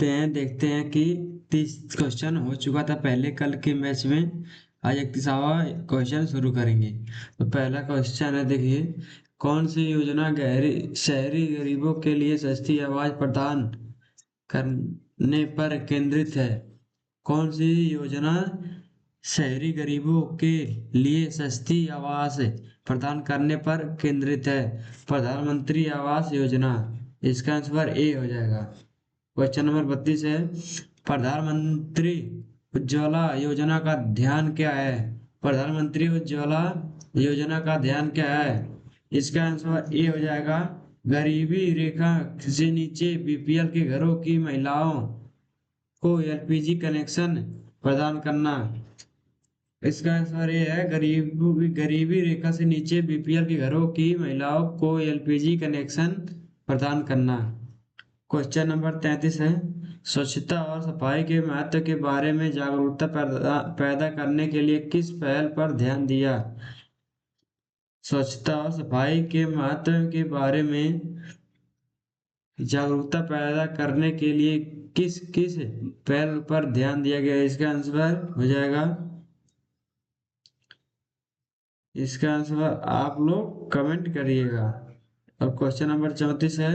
देखते हैं कि 30 क्वेश्चन हो चुका था पहले कल के मैच में। आज 31वां क्वेश्चन शुरू करेंगे। तो पहला क्वेश्चन है, देखिए, कौन सी योजना गहरी शहरी गरीबों के लिए सस्ती आवाज प्रदान करने पर केंद्रित है? कौन सी योजना शहरी गरीबों के लिए सस्ती आवास प्रदान करने पर केंद्रित है? प्रधानमंत्री आवास योजना। इसका आंसर ए हो जाएगा। क्वेश्चन नंबर 32 है, प्रधानमंत्री उज्ज्वला योजना का ध्यान क्या है? प्रधानमंत्री उज्ज्वला योजना का ध्यान क्या है? इसका आंसर ए हो जाएगा, गरीबी रेखा से नीचे बीपीएल के घरों की महिलाओं को एलपीजी कनेक्शन प्रदान करना। इसका आंसर ये है, गरीबी रेखा से नीचे बीपीएल के घरों की महिलाओं को एलपीजी कनेक्शन प्रदान करना। क्वेश्चन नंबर 33 है, स्वच्छता और सफाई के महत्व के बारे में जागरूकता पैदा करने के लिए किस पहल पर ध्यान दिया? स्वच्छता और सफाई के महत्व के बारे में जागरूकता पैदा करने के लिए किस किस पहल पर ध्यान दिया गया? इसका आंसर हो जाएगा, इसका आंसर आप लोग कमेंट करिएगा। और क्वेश्चन नंबर 34 है,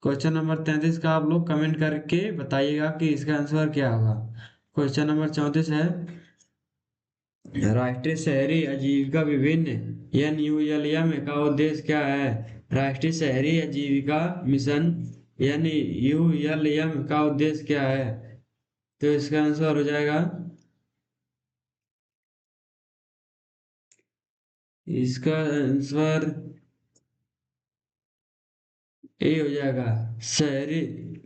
क्वेश्चन नंबर 33 का आप लोग कमेंट करके बताइएगा कि इसका आंसर क्या होगा। क्वेश्चन नंबर 34 है, राष्ट्रीय शहरी आजीविका विभिन्न NULM का उद्देश्य क्या है? राष्ट्रीय शहरी आजीविका मिशन NULM का उद्देश्य क्या है? तो इसका आंसर हो जाएगा, इसका आंसर ए हो जाएगा, शहरी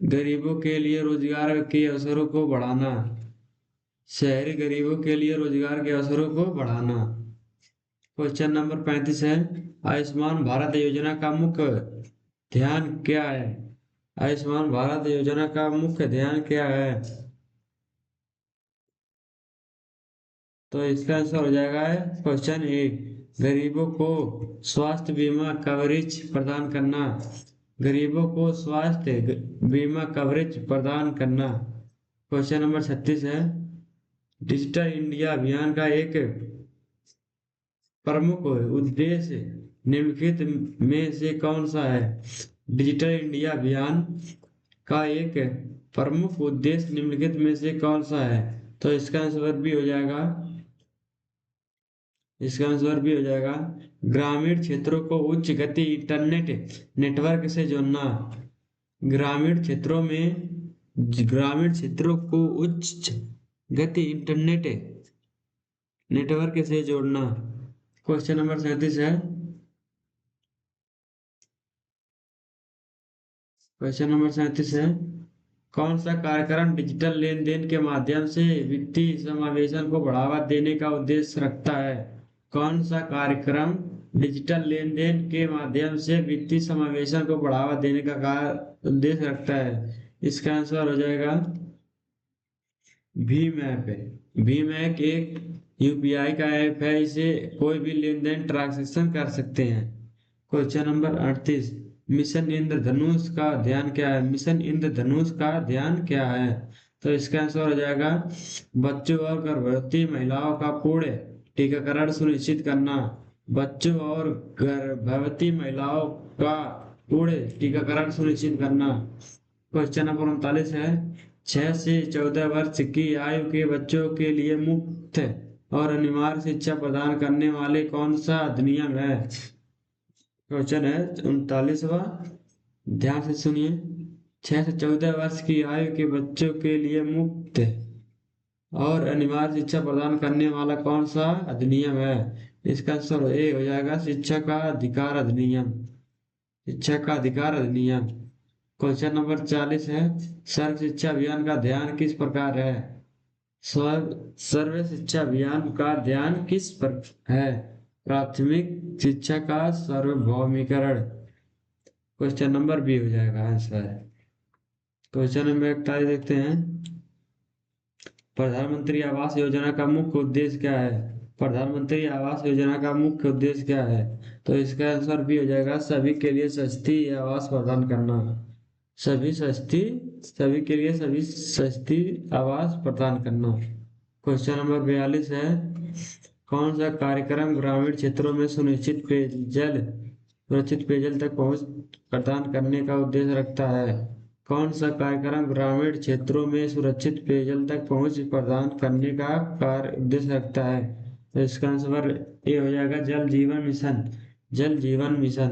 गरीबों के लिए रोजगार के अवसरों को बढ़ाना। शहरी गरीबों के लिए रोजगार के अवसरों को बढ़ाना। क्वेश्चन नंबर 35 है, आयुष्मान भारत योजना का मुख्य ध्यान क्या है? आयुष्मान भारत योजना का मुख्य ध्यान क्या है? तो इसका आंसर हो जाएगा क्वेश्चन ए, गरीबों को स्वास्थ्य बीमा कवरेज प्रदान करना। गरीबों को स्वास्थ्य बीमा कवरेज प्रदान करना। क्वेश्चन नंबर 36 है, डिजिटल इंडिया अभियान का एक प्रमुख उद्देश्य निम्नलिखित में से कौन सा है? डिजिटल इंडिया अभियान का एक प्रमुख उद्देश्य निम्नलिखित में से कौन सा है? तो इसका आंसर भी हो जाएगा, इसका आंसर भी हो जाएगा, ग्रामीण क्षेत्रों को उच्च गति इंटरनेट नेटवर्क से जोड़ना। ग्रामीण क्षेत्रों में ग्रामीण क्षेत्रों को उच्च गति इंटरनेट नेटवर्क से जोड़ना। क्वेश्चन नंबर 37 है, क्वेश्चन नंबर 37 है, कौन सा कार्यक्रम डिजिटल लेन देन के माध्यम से वित्तीय समावेशन को बढ़ावा देने का उद्देश्य रखता है? कौन सा कार्यक्रम डिजिटल लेन देन के माध्यम से वित्तीय समावेशन को बढ़ावा देने का उद्देश्य रखता है? इसका आंसर हो जाएगा भीम ऐप। भीम ऐप एक यूपीआई का ऐप है, इसे कोई भी लेन देन ट्रांजेक्शन कर सकते हैं। क्वेश्चन नंबर 38, मिशन इंद्रधनुष का ध्यान क्या है? मिशन इंद्रधनुष का ध्यान क्या है? तो इसका आंसर हो जाएगा, बच्चों और गर्भवती महिलाओं का पूर्ण टीकाकरण सुनिश्चित करना। बच्चों और गर्भवती महिलाओं का पूर्ण टीकाकरण सुनिश्चित करना। क्वेश्चन नंबर 39 है, 6 से 14 वर्ष की आयु के बच्चों के लिए मुफ्त और अनिवार्य शिक्षा प्रदान करने वाले कौन सा अधिनियम है? क्वेश्चन है 39वां, ध्यान से सुनिए, 6 से 14 वर्ष की आयु के बच्चों के लिए मुफ्त और अनिवार्य शिक्षा प्रदान करने वाला कौन सा अधिनियम है? इसका आंसर ए हो जाएगा, शिक्षा का अधिकार अधिनियम। शिक्षा का अधिकार अधिनियम। क्वेश्चन नंबर 40 है, सर्व शिक्षा अभियान का ध्यान किस प्रकार है? सर्व शिक्षा अभियान का ध्यान किस पर है? प्राथमिक शिक्षा का सार्वभौमिकरण। क्वेश्चन नंबर बी हो जाएगा आंसर। क्वेश्चन नंबर 41 देखते हैं, प्रधानमंत्री आवास योजना का मुख्य उद्देश्य क्या है? प्रधानमंत्री आवास योजना का मुख्य उद्देश्य क्या है? तो इसका आंसर भी हो जाएगा सभी के लिए सस्ती आवास प्रदान करना। सभी सस्ती सभी के लिए सभी सस्ती आवास प्रदान करना। क्वेश्चन नंबर 42 है, कौन सा कार्यक्रम ग्रामीण क्षेत्रों में सुरक्षित पेयजल तक पहुंच प्रदान करने का उद्देश्य रखता है? कौन सा कार्यक्रम ग्रामीण क्षेत्रों में सुरक्षित पेयजल तक पहुंच प्रदान करने का कार्य उद्देश्य रखता है? तो इसका आंसर ये हो जाएगा जल जीवन मिशन। जल जीवन मिशन।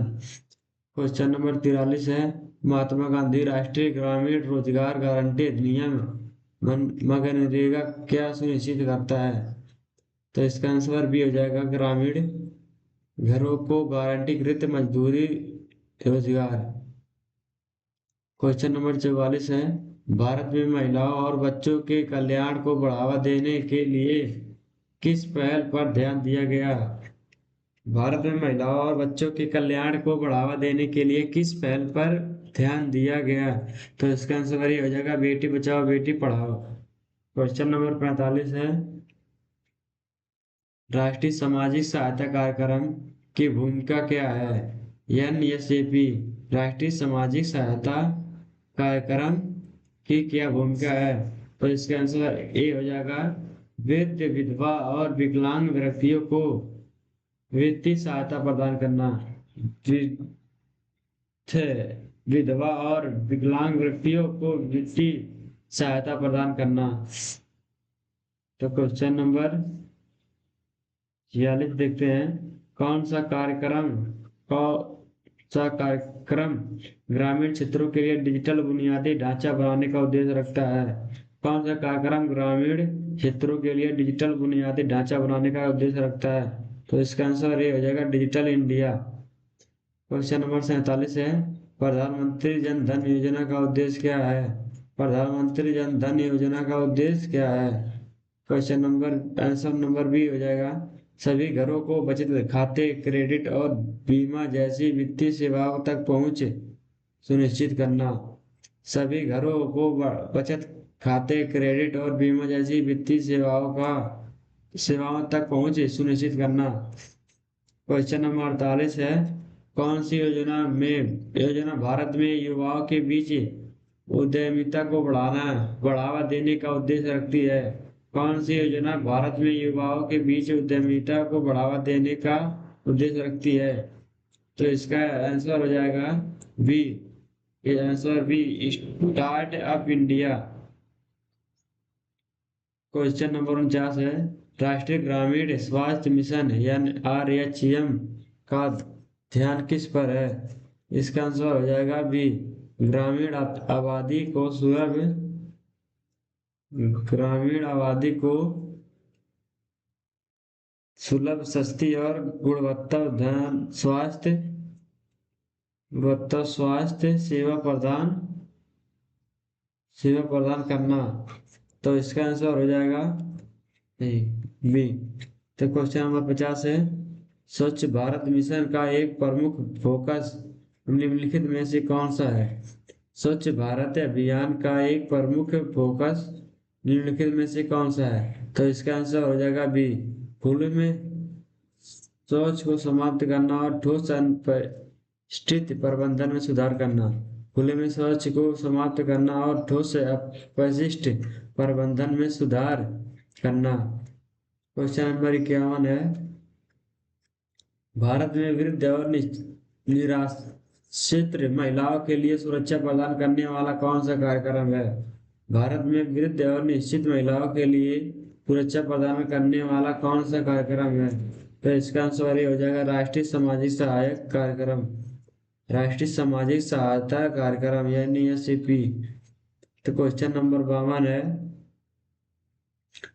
क्वेश्चन नंबर 43 है, महात्मा गांधी राष्ट्रीय ग्रामीण रोजगार गारंटी अधिनियम मनरेगा क्या सुनिश्चित करता है? तो इसका आंसर भी हो जाएगा ग्रामीण घरों को गारंटीकृत मजदूरी रोजगार। क्वेश्चन नंबर 44 है, भारत में महिलाओं और बच्चों के कल्याण को बढ़ावा देने के लिए किस पहल पर ध्यान दिया गया? भारत में महिलाओं और बच्चों के कल्याण को बढ़ावा देने के लिए किस पहल पर ध्यान दिया गया? तो इसका आंसर ये हो जाएगा बेटी बचाओ बेटी पढ़ाओ। क्वेश्चन नंबर 45 है, राष्ट्रीय सामाजिक सहायता कार्यक्रम की भूमिका क्या है? NSAP राष्ट्रीय सामाजिक सहायता कार्यक्रम की क्या भूमिका है? तो इसका आंसर ए हो जाएगा वृद्ध विधवा और विकलांग व्यक्तियों को वित्तीय सहायता प्रदान करना। विधवा और विकलांग व्यक्तियों को वित्तीय सहायता प्रदान करना। तो क्वेश्चन नंबर 46 देखते हैं, कौन सा कार्यक्रम ग्रामीण क्षेत्रों के लिए डिजिटल बुनियादी ढांचा बनाने का उद्देश्य रखता है? कौन सा कार्यक्रम ग्रामीण क्षेत्रों के लिए डिजिटल बुनियादी ढांचा बनाने का उद्देश्य रखता है? तो इसका आंसर ये हो जाएगा डिजिटल इंडिया। क्वेश्चन नंबर 47 है, प्रधानमंत्री जन धन योजना का उद्देश्य क्या है? प्रधानमंत्री जन धन योजना का उद्देश्य क्या है? Question number answer number B हो जाएगा सभी घरों को बचत खाते क्रेडिट और बीमा जैसी वित्तीय सेवाओं तक पहुंच सुनिश्चित करना। सभी घरों को बचत खाते क्रेडिट और बीमा जैसी वित्तीय सेवाओं तक पहुंच सुनिश्चित करना। क्वेश्चन नंबर 48 है, कौन सी योजना भारत में युवाओं के बीच उद्यमिता को बढ़ावा देने का उद्देश्य रखती है? कौन सी योजना भारत में युवाओं के बीच उद्यमिता को बढ़ावा देने का उद्देश्य रखती है? तो इसका आंसर हो जाएगा बी। ये answer B start up India. Question number 49 है, राष्ट्रीय ग्रामीण स्वास्थ्य मिशन NRHM का ध्यान किस पर है? इसका आंसर हो जाएगा बी ग्रामीण आबादी को सुलभ सस्ती और गुणवत्ता स्वास्थ्य सेवा प्रदान करना। तो इसका आंसर हो जाएगा बी। तो क्वेश्चन नंबर 50 है, स्वच्छ भारत मिशन का एक प्रमुख फोकस निम्नलिखित में से कौन सा है? स्वच्छ भारत अभियान का एक प्रमुख फोकस निम्नलिखित में से कौन सा है? तो इसका आंसर हो जाएगा बी खुले में शौच को समाप्त करना और ठोस अपशिष्ट प्रबंधन में सुधार करना। खुले में शौच को समाप्त करना और ठोस अपशिष्ट प्रबंधन में सुधार करना। क्वेश्चन नंबर 51 है, भारत में वृद्ध और निराश्रित महिलाओं के लिए सुरक्षा प्रदान करने वाला कौन सा कार्यक्रम है? भारत में वृद्ध और निश्चित महिलाओं के लिए सुरक्षा प्रदान करने वाला कौन सा कार्यक्रम है? तो इसका आंसर ये हो जाएगा राष्ट्रीय सामाजिक सहायक कार्यक्रम। राष्ट्रीय सामाजिक सहायता कार्यक्रम NSAP। तो क्वेश्चन नंबर 52 है,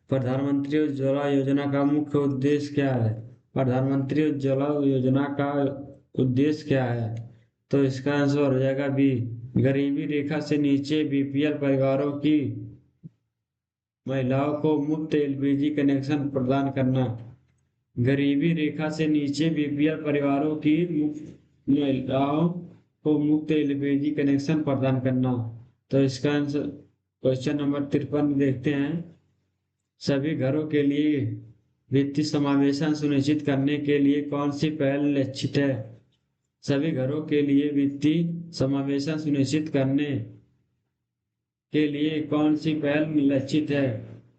प्रधानमंत्री उज्ज्वला योजना का मुख्य उद्देश्य क्या है? प्रधानमंत्री उज्ज्वला योजना का उद्देश्य क्या है? तो इसका आंसर हो जाएगा बी गरीबी रेखा से नीचे BPL परिवारों की महिलाओं को मुफ्त LPG कनेक्शन प्रदान करना। गरीबी रेखा से नीचे BPL परिवारों की महिलाओं को मुफ्त LPG कनेक्शन प्रदान करना। तो इसका आंसर क्वेश्चन नंबर 53 देखते हैं, सभी घरों के लिए वित्तीय समावेशन सुनिश्चित करने के लिए कौन सी पहल लक्षित है? सभी घरों के लिए वित्तीय समावेशन सुनिश्चित करने के लिए कौन सी पहल लक्षित है?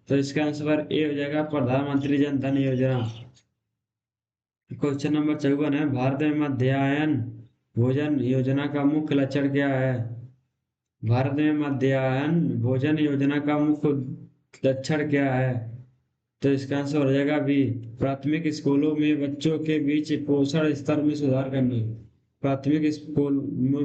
तो इसका आंसर ए हो जाएगा, प्रधानमंत्री जन धन योजना। क्वेश्चन नंबर 54 है, भारत में मध्याह्न भोजन योजना का मुख्य लक्ष्य क्या है? भारत में मध्याह्न भोजन योजना का मुख्य लक्ष्य क्या है? तो इसका आंसर हो जाएगा बी, प्राथमिक स्कूलों में बच्चों के बीच पोषण स्तर में सुधार करने। प्राथमिक स्कूल में